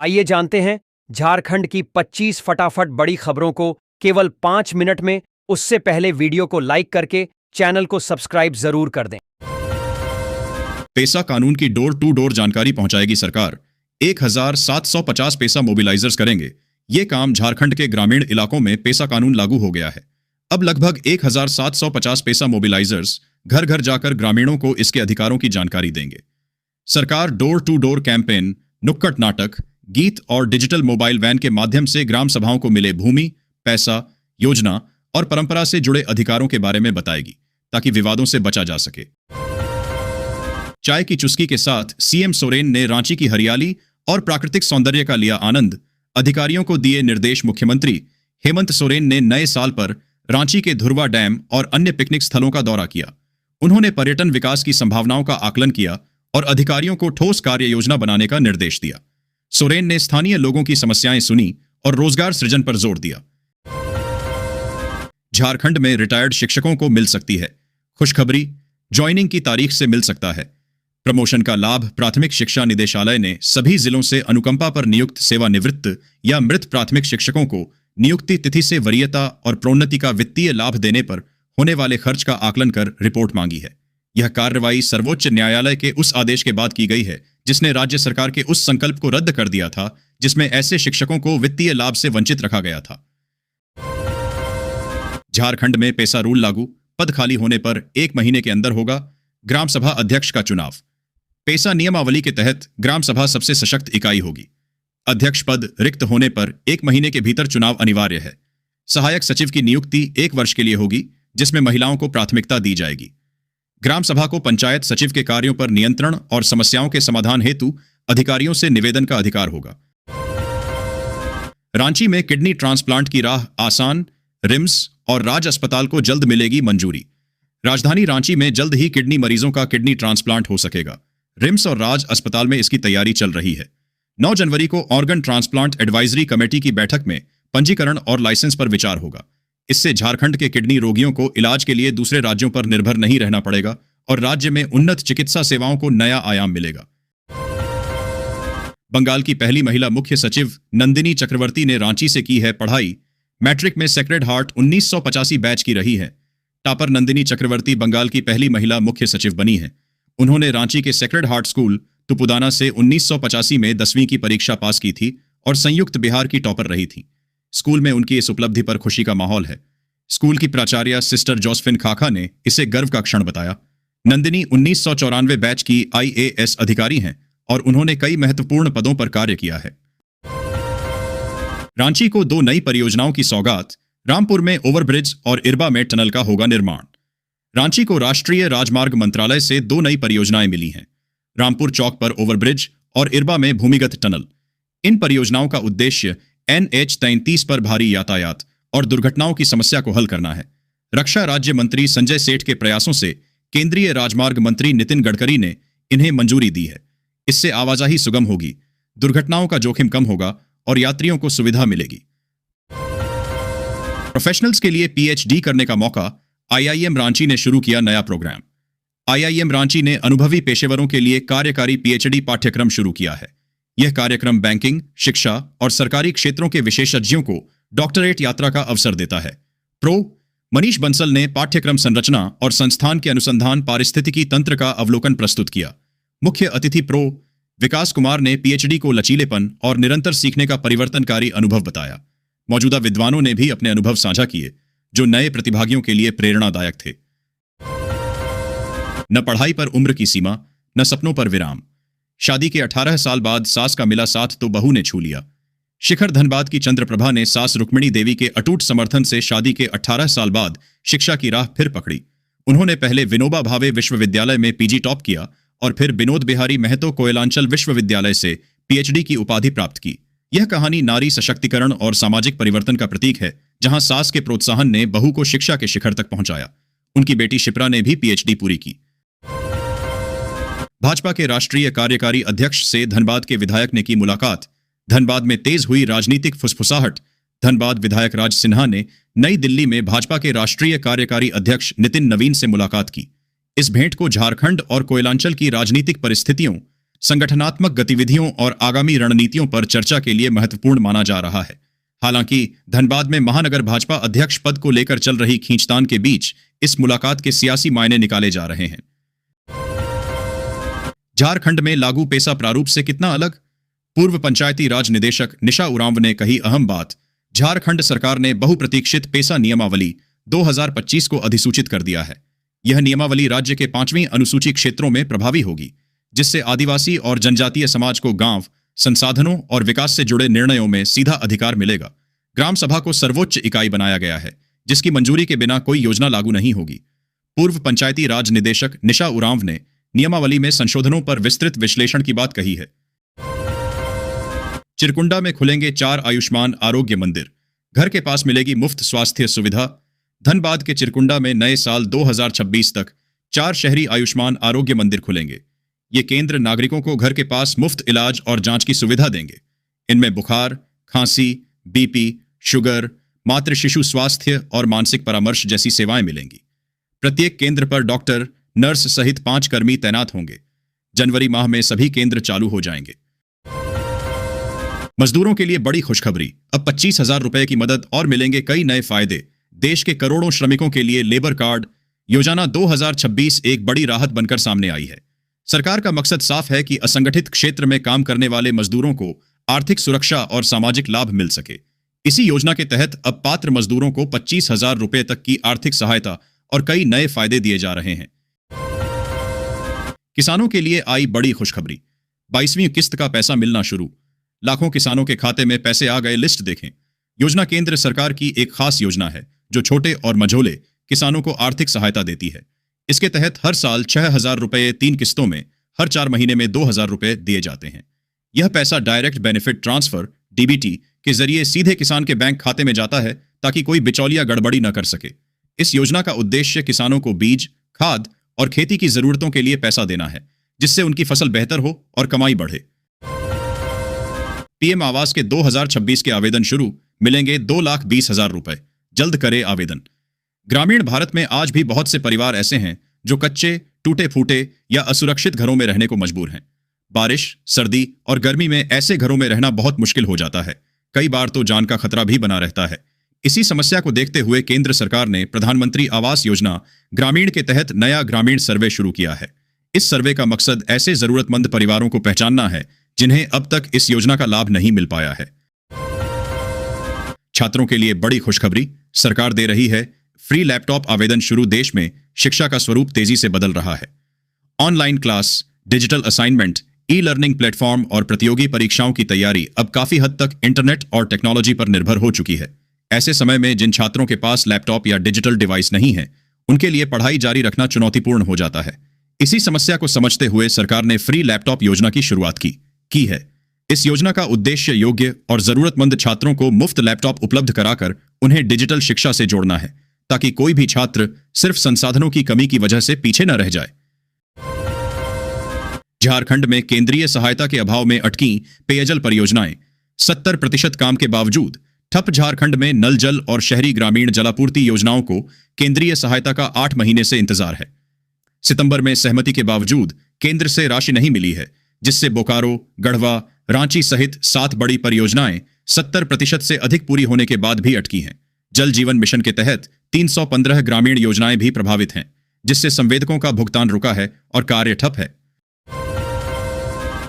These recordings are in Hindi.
आइए जानते हैं झारखंड की 25 फटाफट बड़ी खबरों को केवल 5 मिनट में। उससे पहले वीडियो को लाइक करके चैनल को सब्सक्राइब जरूर कर दें। पेसा कानून की डोर टू डोर जानकारी पहुंचाएगी सरकार। 1750 पेसा मोबिलाइजर्स करेंगे। ये काम झारखंड के ग्रामीण इलाकों में पेसा कानून लागू हो गया है। अब लगभग 1750 पेसा मोबिलाइजर्स घर घर जाकर ग्रामीणों को इसके अधिकारों की जानकारी देंगे। सरकार डोर टू डोर कैंपेन, नुक्कड़ नाटक, गीत और डिजिटल मोबाइल वैन के माध्यम से ग्राम सभाओं को मिले भूमि, पैसा, योजना और परंपरा से जुड़े अधिकारों के बारे में बताएगी, ताकि विवादों से बचा जा सके। चाय की चुस्की के साथ सीएम सोरेन ने रांची की हरियाली और प्राकृतिक सौंदर्य का लिया आनंद। अधिकारियों को दिए निर्देश। मुख्यमंत्री हेमंत सोरेन ने नए साल पर रांची के धुरवा डैम और अन्य पिकनिक स्थलों का दौरा किया। उन्होंने पर्यटन विकास की संभावनाओं का आकलन किया और अधिकारियों को ठोस कार्य योजना बनाने का निर्देश दिया। सोरेन ने स्थानीय लोगों की समस्याएं सुनी और रोजगार सृजन पर जोर दिया। झारखंड में रिटायर्ड शिक्षकों को मिल सकती है खुशखबरी। ज्वाइनिंग की तारीख से मिल सकता है प्रमोशन का लाभ। प्राथमिक शिक्षा निदेशालय ने सभी जिलों से अनुकंपा पर नियुक्त सेवानिवृत्त या मृत प्राथमिक शिक्षकों को नियुक्ति तिथि से वरीयता और प्रोन्नति का वित्तीय लाभ देने पर होने वाले खर्च का आकलन कर रिपोर्ट मांगी है। यह कार्रवाई सर्वोच्च न्यायालय के उस आदेश के बाद की गई है जिसने राज्य सरकार के उस संकल्प को रद्द कर दिया था जिसमें ऐसे शिक्षकों को वित्तीय लाभ से वंचित रखा गया था। झारखंड में पेसा रूल लागू। पद खाली होने पर 1 महीने के अंदर होगा ग्राम सभा अध्यक्ष का चुनाव। पेसा नियमावली के तहत ग्राम सभा सबसे सशक्त इकाई होगी। अध्यक्ष पद रिक्त होने पर 1 महीने के भीतर चुनाव अनिवार्य है। सहायक सचिव की नियुक्ति 1 वर्ष के लिए होगी, जिसमें महिलाओं को प्राथमिकता दी जाएगी। ग्राम सभा को पंचायत सचिव के कार्यों पर नियंत्रण और समस्याओं के समाधान हेतु अधिकारियों से निवेदन का अधिकार होगा। रांची में किडनी ट्रांसप्लांट की राह आसान। रिम्स और राज अस्पताल को जल्द मिलेगी मंजूरी। राजधानी रांची में जल्द ही किडनी मरीजों का किडनी ट्रांसप्लांट हो सकेगा। रिम्स और राज अस्पताल में इसकी तैयारी चल रही है। 9 जनवरी को ऑर्गन ट्रांसप्लांट एडवाइजरी कमेटी की बैठक में पंजीकरण और लाइसेंस पर विचार होगा। इससे झारखंड के किडनी रोगियों को इलाज के लिए दूसरे राज्यों पर निर्भर नहीं रहना पड़ेगा और राज्य में उन्नत चिकित्सा सेवाओं को नया आयाम मिलेगा। बंगाल की पहली महिला मुख्य सचिव नंदिनी चक्रवर्ती ने रांची से की है पढ़ाई। मैट्रिक में सेक्रेड हार्ट 1985 बैच की रही है। टॉपर नंदिनी चक्रवर्ती बंगाल की पहली महिला मुख्य सचिव बनी है। उन्होंने रांची के सेक्रेड हार्ट स्कूल तुपुदाना से 1985 में 10वीं की परीक्षा पास की थी और संयुक्त बिहार की टॉपर रही थी। स्कूल में उनकी इस उपलब्धि पर खुशी का माहौल है। स्कूल की प्राचार्य सिस्टर जोसेफिन खाखा ने इसे गर्व का क्षण बताया। नंदिनी 1994 बैच की IAS अधिकारी हैं और उन्होंने कई महत्वपूर्ण पदों पर कार्य किया है। रांची को 2 नई परियोजनाओं की सौगात। रामपुर में ओवरब्रिज और इरबा में टनल का होगा निर्माण। रांची को राष्ट्रीय राजमार्ग मंत्रालय से 2 नई परियोजनाएं मिली हैं। रामपुर चौक पर ओवरब्रिज और इरबा में भूमिगत टनल। इन परियोजनाओं का उद्देश्य NH 33 पर भारी यातायात और दुर्घटनाओं की समस्या को हल करना है। रक्षा राज्य मंत्री संजय सेठ के प्रयासों से केंद्रीय राजमार्ग मंत्री नितिन गडकरी ने इन्हें मंजूरी दी है। इससे आवाजाही सुगम होगी, दुर्घटनाओं का जोखिम कम होगा और यात्रियों को सुविधा मिलेगी। प्रोफेशनल्स के लिए PhD करने का मौका। IIM रांची ने शुरू किया नया प्रोग्राम। IIM रांची ने अनुभवी पेशेवरों के लिए कार्यकारी PhD पाठ्यक्रम शुरू किया है। यह कार्यक्रम बैंकिंग, शिक्षा और सरकारी क्षेत्रों के विशेषज्ञों को डॉक्टरेट यात्रा का अवसर देता है। प्रो मनीष बंसल ने पाठ्यक्रम संरचना और संस्थान के अनुसंधान पारिस्थितिकी तंत्र का अवलोकन प्रस्तुत किया। मुख्य अतिथि प्रो विकास कुमार ने PhD को लचीलेपन और निरंतर सीखने का परिवर्तनकारी अनुभव बताया। मौजूदा विद्वानों ने भी अपने अनुभव साझा किए, जो नए प्रतिभागियों के लिए प्रेरणादायक थे। न पढ़ाई पर उम्र की सीमा, न सपनों पर विराम। शादी के 18 साल बाद सास का मिला साथ तो बहू ने छू लिया। शिखर धनबाद की चंद्रप्रभा ने सास रुक्मिणी देवी के अटूट समर्थन से शादी के 18 साल बाद शिक्षा की राह फिर पकड़ी। उन्होंने पहले विनोबा भावे विश्वविद्यालय में PG टॉप किया और फिर विनोद बिहारी महतो कोयलांचल विश्वविद्यालय से PhD की उपाधि प्राप्त की। यह कहानी नारी सशक्तिकरण और सामाजिक परिवर्तन का प्रतीक है, जहां सास के प्रोत्साहन ने बहू को शिक्षा के शिखर तक पहुंचाया। उनकी बेटी शिप्रा ने भी PhD पूरी की। भाजपा के राष्ट्रीय कार्यकारी अध्यक्ष से धनबाद के विधायक ने की मुलाकात। धनबाद में तेज हुई राजनीतिक फुसफुसाहट। धनबाद विधायक राज सिन्हा ने नई दिल्ली में भाजपा के राष्ट्रीय कार्यकारी अध्यक्ष नितिन नवीन से मुलाकात की। इस भेंट को झारखंड और कोयलांचल की राजनीतिक परिस्थितियों संगठनात्मक गतिविधियों और आगामी रणनीतियों पर चर्चा के लिए महत्वपूर्ण माना जा रहा है। हालांकि धनबाद में महानगर भाजपा अध्यक्ष पद को लेकर चल रही खींचतान के बीच इस मुलाकात के सियासी मायने निकाले जा रहे हैं। झारखंड में लागू पेसा प्रारूप से कितना अलग? पूर्व पंचायती राज निदेशक निशा उरांव ने कही अहम बात। झारखंड सरकार ने बहुप्रतीक्षित पेसा नियमावली 2025 को अधिसूचित कर दिया है। यह नियमावली राज्य के 5वीं अनुसूची क्षेत्रों में प्रभावी होगी, जिससे आदिवासी और जनजातीय समाज को गांव, संसाधनों और विकास से जुड़े निर्णयों में सीधा अधिकार मिलेगा। ग्राम सभा को सर्वोच्च इकाई बनाया गया है, जिसकी मंजूरी के बिना कोई योजना लागू नहीं होगी। पूर्व पंचायती राज निदेशक निशा उरांव ने नियमावली में संशोधनों पर विस्तृत विश्लेषण की बात कही है। चिरकुंडा में खुलेंगे 4 आयुष्मान आरोग्य मंदिर, घर के पास मिलेगी मुफ्त स्वास्थ्य सुविधा। धनबाद के चिरकुंडा में नए साल 2026 तक 4 शहरी आयुष्मान आरोग्य मंदिर खुलेंगे। ये केंद्र नागरिकों को घर के पास मुफ्त इलाज और जांच की सुविधा देंगे। इनमें बुखार, खांसी, बीपी, शुगर, मातृ शिशु स्वास्थ्य और मानसिक परामर्श जैसी सेवाएं मिलेंगी। प्रत्येक केंद्र पर डॉक्टर, नर्स सहित 5 कर्मी तैनात होंगे। जनवरी माह में सभी केंद्र चालू हो जाएंगे। मजदूरों के लिए बड़ी खुशखबरी, अब 25,000 रुपए की मदद और मिलेंगे कई नए फायदे। देश के करोड़ों श्रमिकों के लिए लेबर कार्ड योजना 2026 एक बड़ी राहत बनकर सामने आई है। सरकार का मकसद साफ है कि असंगठित क्षेत्र में काम करने वाले मजदूरों को आर्थिक सुरक्षा और सामाजिक लाभ मिल सके। इसी योजना के तहत अब पात्र मजदूरों को 25,000 रुपए तक की आर्थिक सहायता और कई नए फायदे दिए जा रहे हैं। किसानों के लिए आई बड़ी खुशखबरी, 22वीं किस्त का पैसा मिलना शुरू। लाखों किसानों के खाते में पैसे आ गए, लिस्ट देखें। योजना केंद्र सरकार की एक खास योजना है जो छोटे और मझोले किसानों को आर्थिक सहायता देती है। इसके तहत हर साल 6,000 रुपए 3 किस्तों में हर 4 महीने में 2,000 रुपए दिए जाते हैं। यह पैसा डायरेक्ट बेनिफिट ट्रांसफर डीबीटी के जरिए सीधे किसान के बैंक खाते में जाता है, ताकि कोई बिचौलिया गड़बड़ी न कर सके। इस योजना का उद्देश्य किसानों को बीज, खाद और खेती की जरूरतों के लिए पैसा देना है, जिससे उनकी फसल बेहतर हो और कमाई बढ़े। पीएम आवास के 2026 के आवेदन शुरू, मिलेंगे 2,20,000 रुपए। जल्द करें आवेदन। ग्रामीण भारत में आज भी बहुत से परिवार ऐसे हैं जो कच्चे, टूटे फूटे या असुरक्षित घरों में रहने को मजबूर हैं। बारिश, सर्दी और गर्मी में ऐसे घरों में रहना बहुत मुश्किल हो जाता है। कई बार तो जान का खतरा भी बना रहता है। इसी समस्या को देखते हुए केंद्र सरकार ने प्रधानमंत्री आवास योजना ग्रामीण के तहत नया ग्रामीण सर्वे शुरू किया है। इस सर्वे का मकसद ऐसे जरूरतमंद परिवारों को पहचानना है जिन्हें अब तक इस योजना का लाभ नहीं मिल पाया है। छात्रों के लिए बड़ी खुशखबरी, सरकार दे रही है फ्री लैपटॉप आवेदन शुरू। देश में शिक्षा का स्वरूप तेजी से बदल रहा है। Online class, digital assignment, e learning platform और प्रतियोगी परीक्षाओं की तैयारी अब काफी हद तक इंटरनेट और टेक्नोलॉजी पर निर्भर हो चुकी है। ऐसे समय में जिन छात्रों के पास लैपटॉप या डिजिटल डिवाइस नहीं है, उनके लिए पढ़ाई जारी रखना चुनौतीपूर्ण हो जाता है। इसी समस्या को समझते हुए सरकार ने फ्री लैपटॉप योजना की शुरुआत की है। इस योजना का उद्देश्य योग्य और जरूरतमंद छात्रों को मुफ्त लैपटॉप उपलब्ध कराकर उन्हें डिजिटल शिक्षा से जोड़ना है, ताकि कोई भी छात्र सिर्फ संसाधनों की कमी की वजह से पीछे न रह जाए। झारखंड में केंद्रीय सहायता के अभाव में अटकी पेयजल परियोजनाएं, 70% काम के बावजूद ठप। झारखंड में नल जल और शहरी ग्रामीण जलापूर्ति योजनाओं को केंद्रीय सहायता का 8 महीने से इंतजार है। सितंबर में सहमति के बावजूद केंद्र से राशि नहीं मिली है, जिससे बोकारो, गढ़वा, रांची सहित 7 बड़ी परियोजनाएं 70% से अधिक पूरी होने के बाद भी अटकी हैं। जल जीवन मिशन के तहत 315 ग्रामीण योजनाएं भी प्रभावित हैं, जिससे संवेदकों का भुगतान रुका है और कार्य ठप है।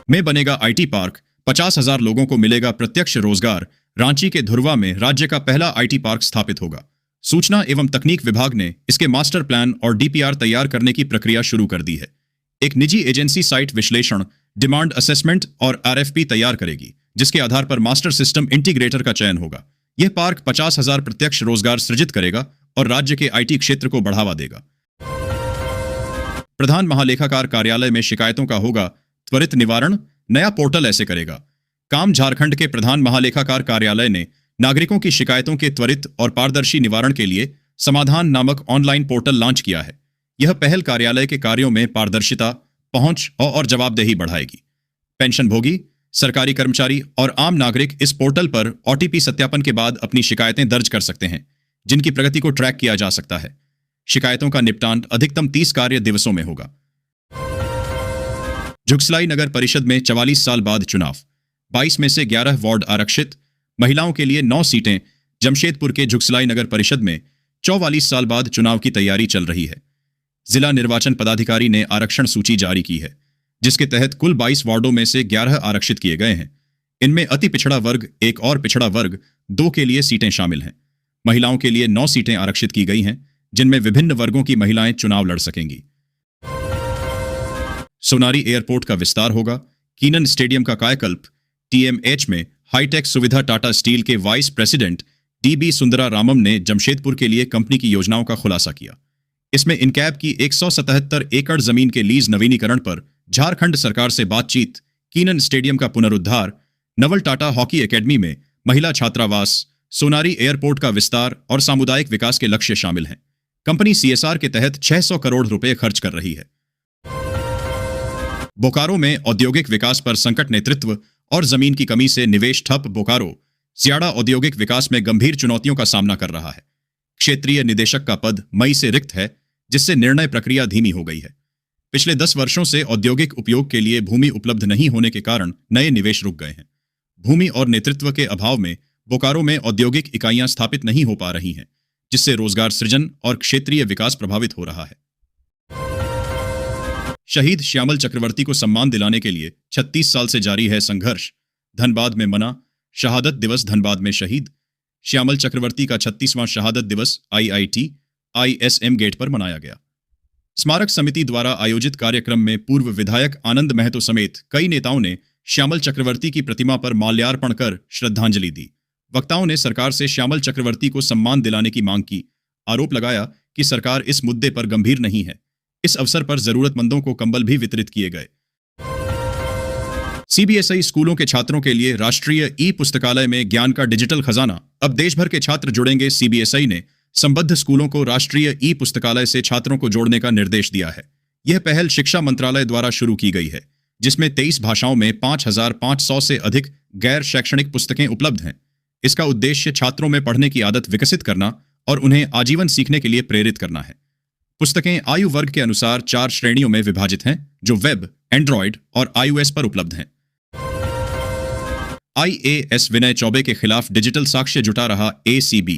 में बनेगा आईटी पार्क, 50,000 लोगों को मिलेगा प्रत्यक्ष रोजगार। रांची के धुरवा में राज्य का पहला आईटी पार्क स्थापित होगा। सूचना एवं तकनीक विभाग ने इसके मास्टर प्लान और डीपीआर तैयार करने की प्रक्रिया शुरू कर दी है। एक निजी एजेंसी साइट विश्लेषण, डिमांड असेसमेंट और आरएफपी तैयार करेगी, जिसके आधार पर मास्टर सिस्टम इंटीग्रेटर का चयन होगा। यह पार्क 50,000 प्रत्यक्ष रोजगार सृजित करेगा और राज्य के आईटी क्षेत्र को बढ़ावा देगा। प्रधान महालेखाकार कार्यालय में शिकायतों का होगा त्वरित निवारण, नया पोर्टल ऐसे करेगा काम। झारखंड के प्रधान महालेखाकार कार्यालय ने नागरिकों की शिकायतों के त्वरित और पारदर्शी निवारण के लिए समाधान नामक ऑनलाइन पोर्टल लॉन्च किया है। यह पहल कार्यालय के कार्यों में पारदर्शिता, पहुंच और जवाबदेही बढ़ाएगी। पेंशनभोगी, सरकारी कर्मचारी और आम नागरिक इस पोर्टल पर ओटीपी सत्यापन के बाद अपनी शिकायतें दर्ज कर सकते हैं, जिनकी प्रगति को ट्रैक किया जा सकता है। शिकायतों का निपटान अधिकतम 30 कार्य दिवसों में होगा। झुगसलाई नगर परिषद में 44 साल बाद चुनाव, 22 में से 11 वार्ड आरक्षित, महिलाओं के लिए 9 सीटें। जमशेदपुर के झुगसलाई नगर परिषद में 44 साल बाद चुनाव की तैयारी चल रही है। जिला निर्वाचन पदाधिकारी ने आरक्षण सूची जारी की है, जिसके तहत कुल 22 वार्डों में से 11 आरक्षित किए गए हैं। इनमें अति पिछड़ा वर्ग 1 और पिछड़ा वर्ग 2 के लिए सीटें शामिल हैं। महिलाओं के लिए 9 सीटें आरक्षित की गई हैं, जिनमें विभिन्न वर्गों की महिलाएं चुनाव लड़ सकेंगी। सोनारी एयरपोर्ट का विस्तार होगा, कीनन स्टेडियम का कायाकल्प। TMH में हाईटेक सुविधा। टाटा स्टील के वाइस प्रेसिडेंट DB सुंदरा रामम ने जमशेदपुर के लिए कंपनी की योजनाओं का खुलासा किया। इसमें इनकैब की 177 एकड़ जमीन के लीज नवीनीकरण पर झारखंड सरकार से बातचीत, कीनन स्टेडियम का पुनरुद्धार, नवल टाटा हॉकी एकेडमी में महिला छात्रावास, सोनारी एयरपोर्ट का विस्तार और सामुदायिक विकास के लक्ष्य शामिल हैं। कंपनी CSR के तहत 600 करोड़ रुपए खर्च कर रही है। बोकारो में औद्योगिक विकास पर संकट, नेतृत्व और जमीन की कमी से निवेश ठप। बोकारो ज्यादा औद्योगिक विकास में गंभीर चुनौतियों का सामना कर रहा है। क्षेत्रीय निदेशक का पद मई से रिक्त है, जिससे निर्णय प्रक्रिया धीमी हो गई है। पिछले 10 वर्षों से औद्योगिक उपयोग के लिए भूमि उपलब्ध नहीं होने के कारण नए निवेश रुक गए हैं। भूमि और नेतृत्व के अभाव में बोकारो में औद्योगिक इकाइयां स्थापित नहीं हो पा रही हैं, जिससे रोजगार सृजन और क्षेत्रीय विकास प्रभावित हो रहा है। शहीद श्यामल चक्रवर्ती को सम्मान दिलाने के लिए 36 साल से जारी है संघर्ष। धनबाद में मना शहादत दिवस। धनबाद में शहीद श्यामल चक्रवर्ती का 36वां शहादत दिवस IIT ISM गेट पर मनाया गया। स्मारक समिति द्वारा आयोजित कार्यक्रम में पूर्व विधायक आनंद महतो समेत कई नेताओं ने श्यामल चक्रवर्ती की प्रतिमा पर माल्यार्पण कर श्रद्धांजलि दी। वक्ताओं ने सरकार से श्यामल चक्रवर्ती को सम्मान दिलाने की मांग की। आरोप लगाया कि सरकार इस मुद्दे पर गंभीर नहीं है। इस अवसर पर जरूरतमंदों को कंबल भी वितरित किए गए। CBSI स्कूलों के छात्रों के लिए राष्ट्रीय पुस्तकालय में ज्ञान का डिजिटल खजाना। अब देश भर के छात्र जुड़ेंगे। CBSI ने संबद्ध स्कूलों को राष्ट्रीय पुस्तकालय से छात्रों को जोड़ने का निर्देश दिया है। यह पहल शिक्षा मंत्रालय द्वारा शुरू की गई है, जिसमें 23 भाषाओं में 5500 से अधिक गैर शैक्षणिक पुस्तकें उपलब्ध हैं। इसका उद्देश्य छात्रों में पढ़ने की आदत विकसित करना और उन्हें आजीवन सीखने के लिए प्रेरित करना है। पुस्तकें आयु वर्ग के अनुसार 4 श्रेणियों में विभाजित हैं, जो वेब, एंड्रॉयड और iOS पर उपलब्ध हैं। IAS विनय चौबे के खिलाफ डिजिटल साक्ष्य जुटा रहा ACB।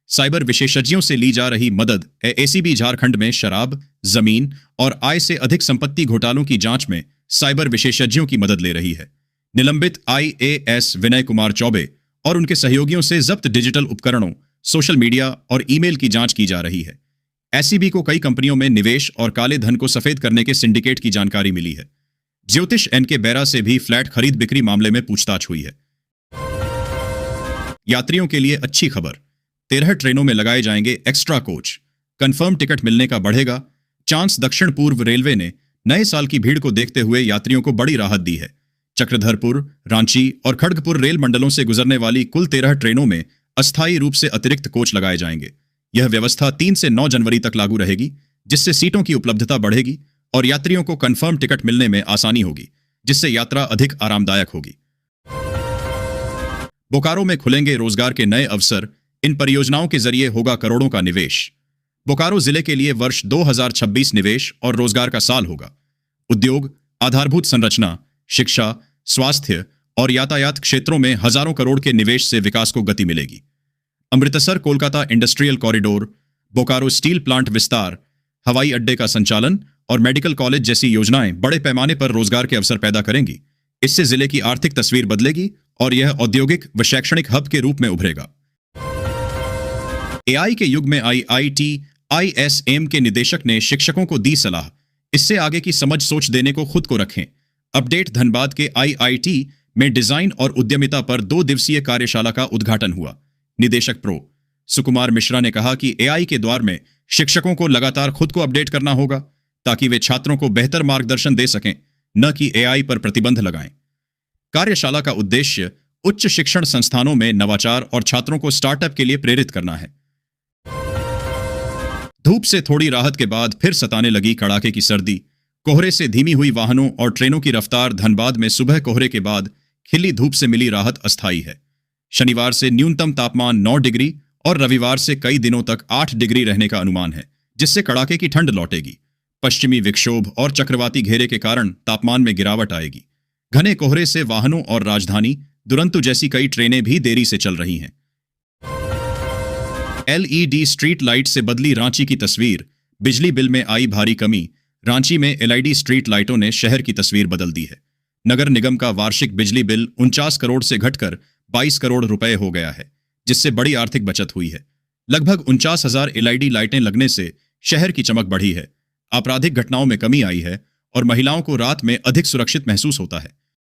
साइबर विशेषज्ञों से ली जा रही मदद। ACB झारखंड में शराब, जमीन और आय से अधिक संपत्ति घोटालों की जांच में साइबर विशेषज्ञों की मदद ले रही है। निलंबित IAS विनय कुमार चौबे और उनके सहयोगियों से जब्त डिजिटल उपकरणों, सोशल मीडिया और ईमेल की जांच की जा रही है। ACB को कई कंपनियों में निवेश और काले धन को सफेद करने के सिंडिकेट की जानकारी मिली है। ज्योतिष NK बेरा से भी फ्लैट खरीद बिक्री मामले में पूछताछ हुई है। यात्रियों के लिए अच्छी खबर, 13 ट्रेनों में लगाए जाएंगे एक्स्ट्रा कोच। कंफर्म टिकट मिलने का बढ़ेगा चांस। दक्षिण पूर्व रेलवे ने नए साल की भीड़ को देखते हुए यात्रियों को बड़ी राहत दी है। चक्रधरपुर, रांची और खड़गपुर रेल मंडलों से गुजरने वाली कुल 13 ट्रेनों में अस्थायी रूप से अतिरिक्त कोच लगाए जाएंगे। यह व्यवस्था 3 से 9 जनवरी तक लागू रहेगी, जिससे सीटों की उपलब्धता बढ़ेगी और यात्रियों को कंफर्म टिकट मिलने में आसानी होगी, जिससे यात्रा अधिक आरामदायक होगी। बोकारो में खुलेंगे रोजगार के नए अवसर। इन परियोजनाओं के जरिए होगा करोड़ों का निवेश। बोकारो जिले के लिए वर्ष 2026 निवेश और रोजगार का साल होगा। उद्योग, आधारभूत संरचना, शिक्षा, स्वास्थ्य और यातायात क्षेत्रों में हजारों करोड़ के निवेश से विकास को गति मिलेगी। Amritsar Kolkata industrial corridor, Bokaro steel plant विस्तार, हवाई अड्डे का संचालन और मेडिकल कॉलेज जैसी योजनाएं बड़े पैमाने पर रोजगार के अवसर पैदा करेंगी। इससे जिले की आर्थिक तस्वीर बदलेगी और यह औद्योगिक व शैक्षणिक हब के रूप में उभरेगा। AI के युग में IIT ISM के निदेशक ने शिक्षकों को दी सलाह, इससे आगे की समझ सोच देने को खुद को रखें। अपडेट। धनबाद के IIT में डिजाइन और उद्यमिता पर 2 दिवसीय कार्यशाला का उद्घाटन हुआ। निदेशक प्रो सुकुमार मिश्रा ने कहा कि AI के द्वार में शिक्षकों को लगातार खुद को अपडेट करना होगा, ताकि वे छात्रों को बेहतर मार्गदर्शन दे सकें, न कि AI पर प्रतिबंध लगाएं। कार्यशाला का उद्देश्य उच्च शिक्षण संस्थानों में नवाचार और छात्रों को स्टार्टअप के लिए प्रेरित करना है। धूप से थोड़ी राहत के बाद फिर सताने लगी कड़ाके की सर्दी। कोहरे से धीमी हुई वाहनों और ट्रेनों की रफ्तार। धनबाद में सुबह कोहरे के बाद खिली धूप से मिली राहत अस्थायी है। शनिवार से न्यूनतम तापमान 9 डिग्री और रविवार से कई दिनों तक 8 डिग्री रहने का अनुमान है, जिससे कड़ाके की ठंड लौटेगी। पश्चिमी विक्षोभ और चक्रवाती घेरे के कारण तापमान में गिरावट आएगी। घने कोहरे से वाहनों और राजधानी दुरंतो जैसी कई ट्रेनें भी देरी से चल रही हैं। एलईडी स्ट्रीट लाइट से बदली रांची की तस्वीर, बिजली बिल में आई भारी कमी। रांची में एलईडी स्ट्रीट लाइटों ने शहर की तस्वीर बदल दी है। नगर निगम का वार्षिक बिजली बिल 49 करोड़ से घटकर 22 करोड़ रुपए हो गया है, जिससे बड़ी आर्थिक बचत हुई है। लगभग 49,000 एलईडी लाइटें लगने से शहर की चमक बढ़ी है, आपराधिक घटनाओं में कमी आई है और महिलाओं को रात में अधिक सुरक्षित महसूस होता है।